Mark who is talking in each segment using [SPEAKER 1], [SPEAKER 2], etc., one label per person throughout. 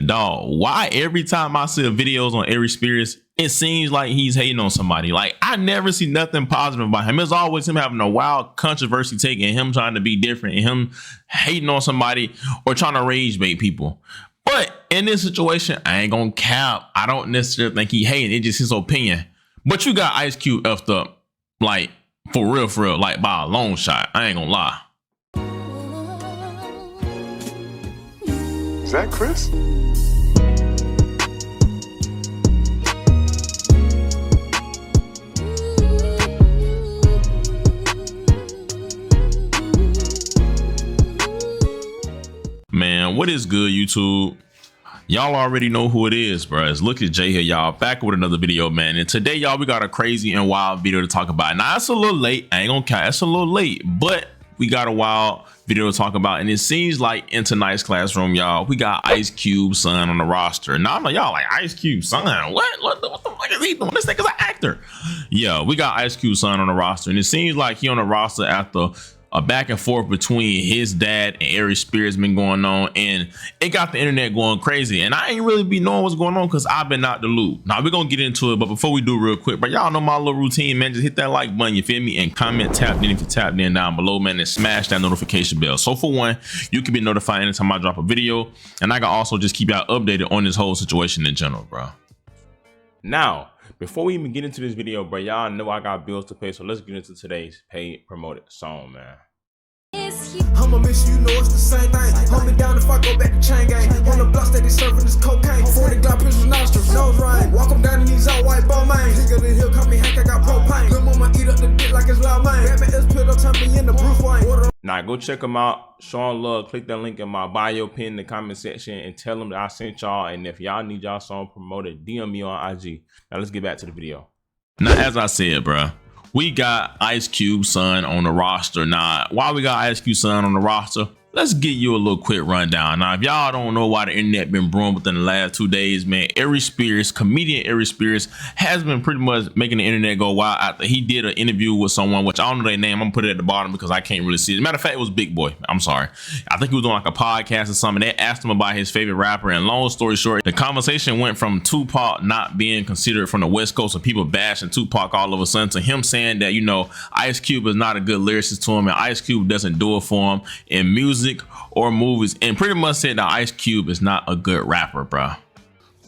[SPEAKER 1] Dog, why every time I see videos on Aries Spears, it seems like he's hating on somebody? Like, I never see nothing positive about him. It's always him having a wild controversy take and him trying to be different and him hating on somebody or trying to rage bait people. But in this situation, I ain't gonna cap. I don't necessarily think he hating. It's just his opinion. But you got Ice Cube effed up, like, for real, like by a long shot. I ain't gonna lie.
[SPEAKER 2] Is that Chris?
[SPEAKER 1] Man, what is good, YouTube? Y'all already know who it is, bro. It's Look at Jay here, y'all. Back with another video, man. And today, y'all, we got a crazy and wild video to talk about. Now, it's a little late. I ain't gonna count. It's a little late, but we got a wild video to talk about. And it seems like in tonight's classroom, y'all, we got Ice Cube's son on the roster. Now, I know y'all like, Ice Cube's son? What the fuck is he doing? This nigga's an actor. Yeah, we got Ice Cube's son on the roster. And it seems like he on the roster after a back and forth between his dad and Aries Spears been going on, and it got the internet going crazy. And I ain't really be knowing what's going on because I've been out the loop. Now we're gonna get into it, but before we do, real quick, but y'all know my little routine, man. Just hit that like button, you feel me, and comment, tap in if you tapped in down below, man, and smash that notification bell. So for one, you can be notified anytime I drop a video, and I can also just keep y'all updated on this whole situation in general, bro. Now, before we even get into this video, bro, y'all know I got bills to pay, so let's get into today's paid promoted song, man.
[SPEAKER 3] I'ma miss you, know it's the same thing. Hold me down if I go back to chain gang. On the block that they serving this cocaine. 40 Glock pistols, nostrils, nose ring. Walk them down in these all white ball man. Nigga the hill, call me Hank, I got propane. Good mama eat up the dick like it's loud man. Batman is pill, don't turn me into Bruce Wayne.
[SPEAKER 1] Now go check them out. Show them love. Click that link in my bio, pin in the comment section, and tell them that I sent y'all. And if y'all need y'all song promoted, DM me on IG. Now let's get back to the video. Now, as I said, bro, we got Ice Cube's son on the roster. Now, while we got Ice Cube's son on the roster, let's give you a little quick rundown. Now, if y'all don't know why the internet been brewing within the last 2 days, man, Aries Spears, comedian Aries Spears, has been pretty much making the internet go wild after he did an interview with someone, which I don't know their name. I'm gonna put it at the bottom because I can't really see it. As a matter of fact, it was Big Boy. I'm sorry. I think he was on like a podcast or something. They asked him about his favorite rapper, and long story short, the conversation went from Tupac not being considered from the West Coast, and people bashing Tupac all of a sudden, to him saying that, you know, Ice Cube is not a good lyricist to him, and Ice Cube doesn't do it for him in music or movies, and pretty much said that Ice Cube is not a good rapper, bro.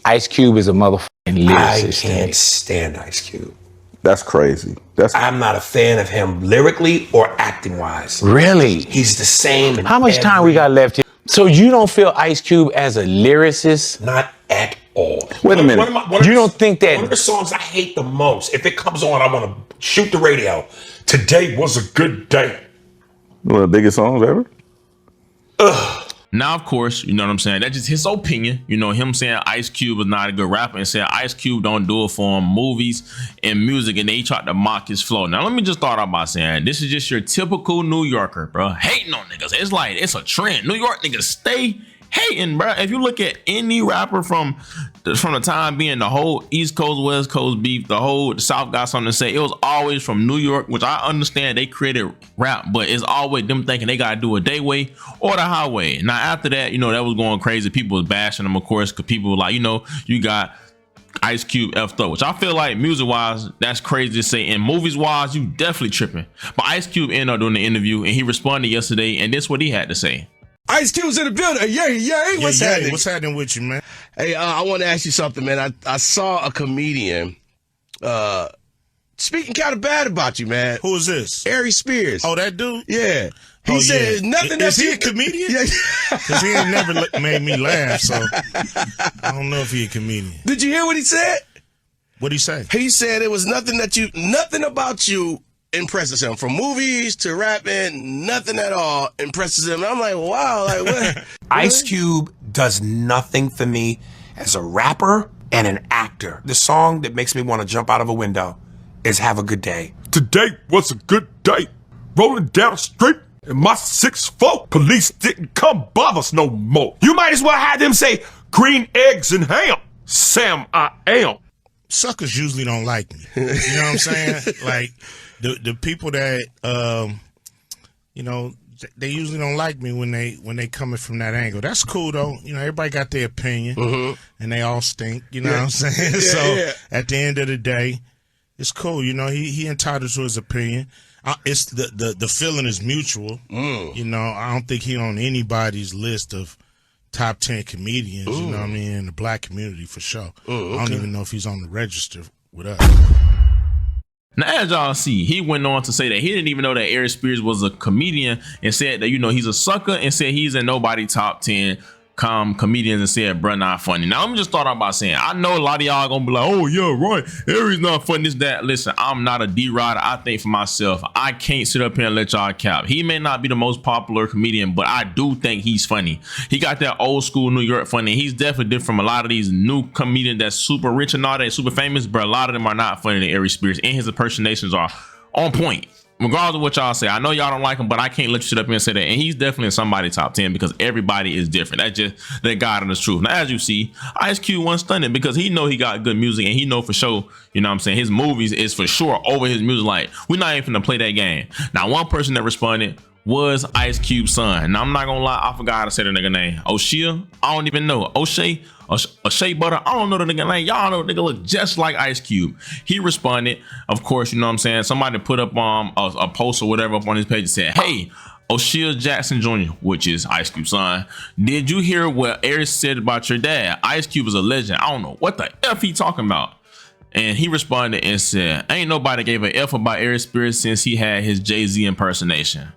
[SPEAKER 4] Ice Cube is a motherfucking lyricist.
[SPEAKER 5] I can't stand Ice Cube.
[SPEAKER 2] That's crazy.
[SPEAKER 5] I'm not a fan of him lyrically or acting wise.
[SPEAKER 4] Really?
[SPEAKER 5] He's the same.
[SPEAKER 4] How much time we got left here? So you don't feel Ice Cube as a lyricist?
[SPEAKER 5] Not at all.
[SPEAKER 2] Wait a minute.
[SPEAKER 4] You don't think that?
[SPEAKER 5] One of the songs I hate the most, if it comes on, I want to shoot the radio. Today was a good day.
[SPEAKER 2] One of the biggest songs ever?
[SPEAKER 5] Ugh.
[SPEAKER 1] Now, of course, you know what I'm saying? That's just his opinion. You know, him saying Ice Cube is not a good rapper and saying Ice Cube don't do it for him, movies and music, and they tried to mock his flow. Now, let me just start out by saying this is just your typical New Yorker, bro, hating on niggas. It's like, it's a trend. New York niggas stay hating, bro. If you look at any rapper from the time being, the whole East Coast, West Coast beef, the South got something to say, it was always from New York, which I understand they created rap, but it's always them thinking they gotta do it their way or the highway. Now, after that, you know, that was going crazy. People was bashing them, of course, because people were like, you know, you got Ice Cube effed up, which I feel like music-wise, that's crazy to say. And movies-wise, you definitely tripping. But Ice Cube ended up doing the interview, and he responded yesterday, and this is what he had to say.
[SPEAKER 6] Ice Cube's in the building. Yeah. What's happening?
[SPEAKER 7] What's happening with you, man?
[SPEAKER 6] Hey, I want to ask you something, man. I saw a comedian speaking kind of bad about you, man.
[SPEAKER 7] Who is this?
[SPEAKER 6] Aries Spears.
[SPEAKER 7] Oh, that dude?
[SPEAKER 6] Yeah. He said nothing.
[SPEAKER 7] Is he a comedian?
[SPEAKER 6] Yeah.
[SPEAKER 7] Because he ain't never made me laugh, so I don't know if he a comedian.
[SPEAKER 6] Did you hear what he said?
[SPEAKER 7] What'd he say?
[SPEAKER 6] He said it was nothing about you impresses him. From movies to rapping, nothing at all impresses him. And I'm like, wow, like what?
[SPEAKER 5] Ice Cube does nothing for me as a rapper and an actor. The song that makes me want to jump out of a window is Have a Good Day.
[SPEAKER 8] Today was a good day. Rolling down the street in my 6'4". Police didn't come bother us no more. You might as well have them say green eggs and ham. Sam, I am.
[SPEAKER 7] Suckers usually don't like me. You know what I'm saying? Like the people that you know, they usually don't like me when they coming from that angle. That's cool though. You know, everybody got their opinion, and they all stink. You know what I'm saying? At the end of the day, it's cool. You know, he entitled to his opinion. It's the feeling is mutual. You know, I don't think he on anybody's list of top 10 comedians. You know what I mean? In the black community for sure. I don't even know if he's on the register with us.
[SPEAKER 1] Now, as y'all see, he went on to say that he didn't even know that Aries Spears was a comedian, and said that, you know, he's a sucker, and said he's in nobody top 10 comedians, and said, bruh, not funny. Now, I'm just thought about saying, I know a lot of y'all gonna be like, oh yeah, right, Aries not funny, this, that. Listen, I'm not a D-Rider. I think for myself, I can't sit up here and let y'all cap. He may not be the most popular comedian, but I do think he's funny. He got that old school New York funny. He's definitely different from a lot of these new comedians that's super rich and all that, super famous, but a lot of them are not funny than Aries Spears, and his impersonations are on point. Regardless of what y'all say, I know y'all don't like him, but I can't let you sit up here and say that. And he's definitely in somebody top 10 because everybody is different. That's just the God and the truth. Now, as you see, Ice Cube wasn't stunning because he know he got good music, and he know for sure, you know what I'm saying, his movies is for sure over his music. Like, we're not even gonna play that game. Now, one person that responded was Ice Cube's son. Now, I'm not gonna lie, I forgot how to say the nigga name. O'Shea? I don't even know. O'Shea Butter? I don't know the nigga name. Y'all know the nigga look just like Ice Cube. He responded, of course, you know what I'm saying, somebody put up a post or whatever up on his page and said, hey, O'Shea Jackson Jr., which is Ice Cube's son, did you hear what Aries said about your dad? Ice Cube is a legend. I don't know what the F he talking about. And he responded and said, ain't nobody gave a F about Aries Spears since he had his Jay-Z impersonation.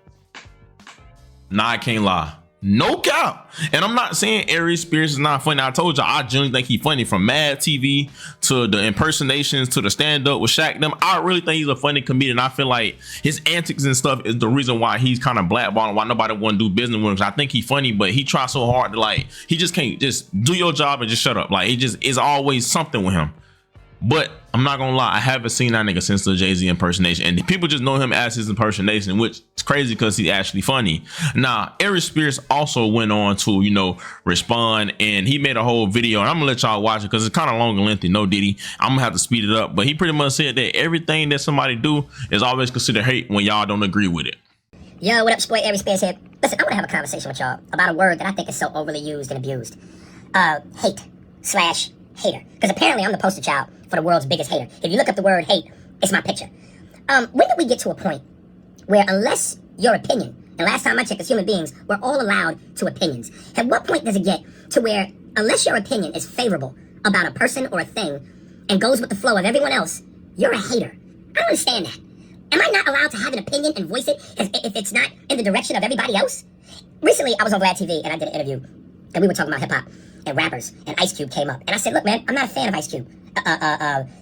[SPEAKER 1] Nah, I can't lie. No cap. And I'm not saying Aries Spears is not funny. I told you, I genuinely think he's funny, from Mad TV to the impersonations to the stand-up with Shaq them. I really think he's a funny comedian. I feel like his antics and stuff is the reason why he's kind of blackballed, why nobody want to do business with him. I think he's funny, but he tries so hard to, like, he just can't just do your job and just shut up. Like, it just is always something with him. But I'm not gonna lie, I haven't seen that nigga since the Jay-Z impersonation, and people just know him as his impersonation, which is crazy because he's actually funny. Now, Aries Spears also went on to, you know, respond, and he made a whole video, and I'm gonna let y'all watch it because it's kind of long and lengthy. No Diddy, I'm gonna have to speed it up, but he pretty much said that everything that somebody do is always considered hate when y'all don't agree with it.
[SPEAKER 9] Yo, what up, Spoy? Aries Spears here. Listen, I want to have a conversation with y'all about a word that I think is so overly used and abused. Hate/hater. Because apparently I'm the poster child for the world's biggest hater. If you look up the word hate, it's my picture. When did we get to a point where, unless your opinion, and last time I checked as human beings, we're all allowed to opinions. At what point does it get to where, unless your opinion is favorable about a person or a thing and goes with the flow of everyone else, you're a hater? I don't understand that. Am I not allowed to have an opinion and voice it if it's not in the direction of everybody else? Recently, I was on Vlad TV and I did an interview, and we were talking about hip-hop and rappers, and Ice Cube came up. And I said, look, man, I'm not a fan of Ice Cube,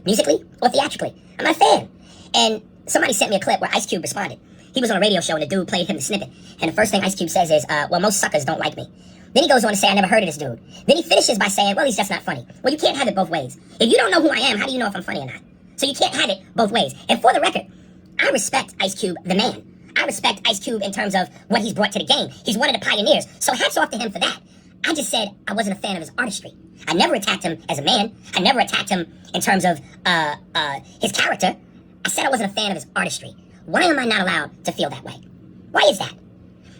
[SPEAKER 9] musically or theatrically. I'm not a fan. And somebody sent me a clip where Ice Cube responded. He was on a radio show, and the dude played him the snippet. And the first thing Ice Cube says is, well, most suckers don't like me. Then he goes on to say, I never heard of this dude. Then he finishes by saying, well, he's just not funny. Well, you can't have it both ways. If you don't know who I am, how do you know if I'm funny or not? So you can't have it both ways. And for the record, I respect Ice Cube, the man. I respect Ice Cube in terms of what he's brought to the game. He's one of the pioneers. So hats off to him for that. I just said I wasn't a fan of his artistry. I never attacked him as a man. I never attacked him in terms of his character. I said I wasn't a fan of his artistry. Why am I not allowed to feel that way? Why is that?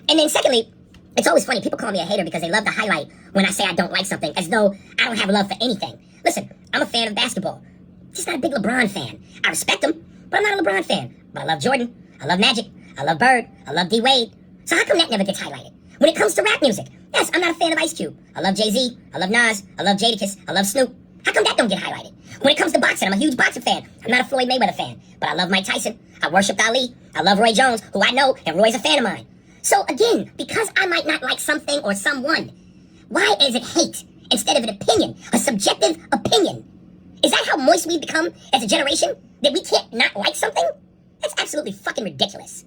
[SPEAKER 9] And then secondly, it's always funny. People call me a hater because they love to highlight when I say I don't like something, as though I don't have love for anything. Listen, I'm a fan of basketball. Just not a big LeBron fan. I respect him, but I'm not a LeBron fan. But I love Jordan. I love Magic. I love Bird. I love D Wade. So how come that never gets highlighted? When it comes to rap music, yes, I'm not a fan of Ice Cube. I love Jay-Z. I love Nas. I love Jadakiss. I love Snoop. How come that don't get highlighted? When it comes to boxing, I'm a huge boxing fan. I'm not a Floyd Mayweather fan, but I love Mike Tyson. I worshiped Ali. I love Roy Jones, who I know, and Roy's a fan of mine. So again, because I might not like something or someone, why is it hate instead of an opinion, a subjective opinion? Is that how moist we've become as a generation? That we can't not like something? That's absolutely fucking ridiculous.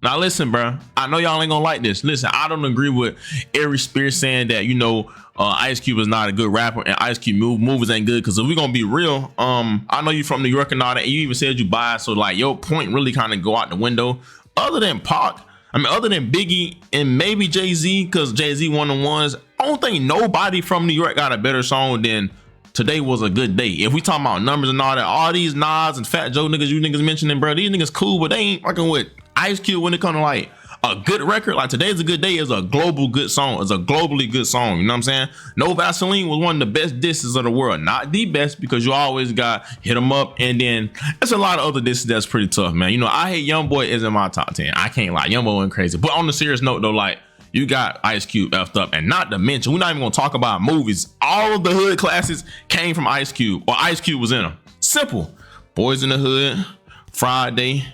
[SPEAKER 1] Now listen, bro, I know y'all ain't gonna like this. Listen, I don't agree with Aries Spears saying that, you know, Ice Cube is not a good rapper and Ice Cube movies ain't good. Because if we're gonna be real, I know you from New York and all that, and you even said you biased, so like your point really kind of go out the window. Other than Pac, I mean, other than Biggie and maybe Jay-Z, because Jay-Z one of the ones, I don't think nobody from New York got a better song than Today Was a Good Day. If we talking about numbers and all that, all these Nas and Fat Joe niggas you niggas mentioning, bro, these niggas cool, but they ain't fucking with Ice Cube, when it comes to like a good record, like Today's a Good Day is a global good song. It's a globally good song. You know what I'm saying? No Vaseline was one of the best disses of the world. Not the best, because you always got Hit 'Em Up, and then there's a lot of other disses that's pretty tough, man. You know, I Hate Youngboy isn't my top 10. I can't lie. Youngboy went crazy. But on the serious note though, like, you got Ice Cube effed up, and not to mention, we're not even gonna talk about movies. All of the hood classics came from Ice Cube, or Ice Cube was in them. Simple. Boys in the Hood, Friday,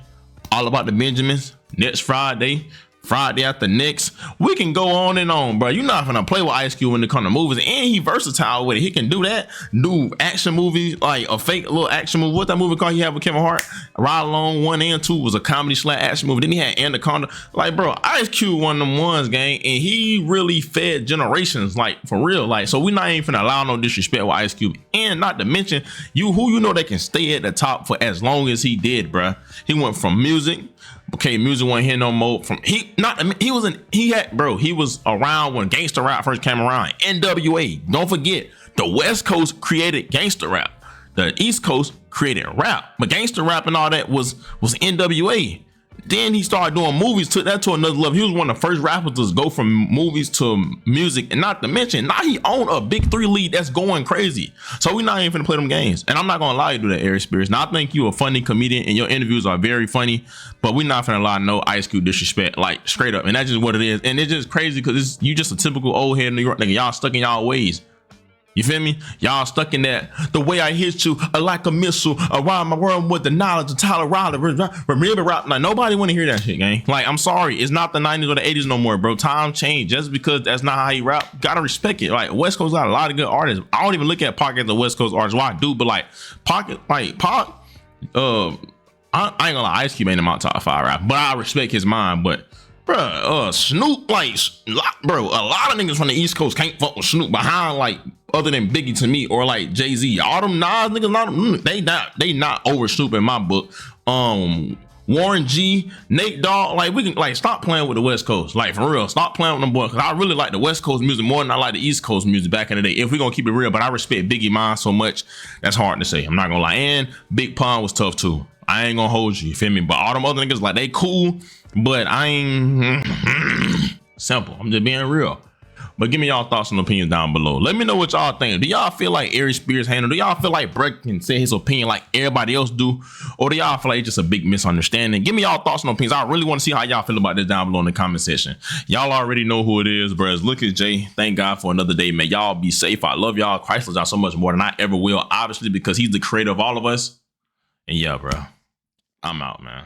[SPEAKER 1] All About the Benjamins, Next Friday, Friday After Next. We can go on and on, bro. You're not gonna play with Ice Cube when it comes to movies, and he versatile with it. He can do that, do action movies, like a fake little action movie. What that movie called he had with Kevin Hart? Ride Along 1 and 2 was a comedy / action movie. Then he had Anaconda. Like, bro, Ice Cube one of them ones, gang, and he really fed generations, like, for real. Like, so we not even finna allow no disrespect with Ice Cube. And not to mention, who you know that can stay at the top for as long as he did, bro. He went from music. Okay, music wasn't here no more. He was around when gangster rap first came around. NWA. Don't forget, the West Coast created gangster rap. The East Coast created rap. But gangster rap and all that was NWA. Then he started doing movies, took that to another level. He was one of the first rappers to go from movies to music. And not to mention, now he owned a big 3 lead that's going crazy. So we're not even finna play them games. And I'm not gonna allow you to do that, Aries Spears. Now, I think you a funny comedian and your interviews are very funny, but we're not finna allow no Ice Cube disrespect, like, straight up. And that's just what it is. And it's just crazy because you just a typical old head New York nigga. Y'all stuck in y'all ways. You feel me? Y'all stuck in that. The way I hit you like a missile around my world with the knowledge of Tyler Riley. Remember, like, nobody want to hear that shit, gang. Like, I'm sorry, it's not the 90s or the 80s no more, bro. Time changed. Just because that's not how you rap, gotta respect it. Like, West Coast got a lot of good artists. I don't even look at Pac as a West Coast artist. Well, I do, but like Pac, I ain't gonna lie, Ice Cube ain't in my top 5 rap, but I respect his mind. But bro, Snoop, like, bro, a lot of niggas from the East Coast can't fuck with Snoop behind, like, other than Biggie to me, or like Jay-Z. All them Nas niggas, they not over Snoop in my book. Warren G, Nate Dogg, like, we can, like, stop playing with the West Coast. Like, for real, stop playing with them boys. Cause I really like the West Coast music more than I like the East Coast music back in the day. If we're gonna keep it real, but I respect Biggie mind so much, that's hard to say. I'm not gonna lie. And Big Pun was tough too. I ain't gonna hold you feel me? But all them other niggas, like, they cool, but I ain't simple. I'm just being real. But give me y'all thoughts and opinions down below. Let me know what y'all think. Do y'all feel like Aries Spears handled? Do y'all feel like Brett can say his opinion like everybody else do? Or do y'all feel like it's just a big misunderstanding? Give me y'all thoughts and opinions. I really want to see how y'all feel about this down below in the comment section. Y'all already know who it is, bro. Look at Jay. Thank God for another day, man. Y'all be safe. I love y'all. Christ loves y'all so much more than I ever will, obviously, because he's the creator of all of us. And yeah, bro, I'm out, man.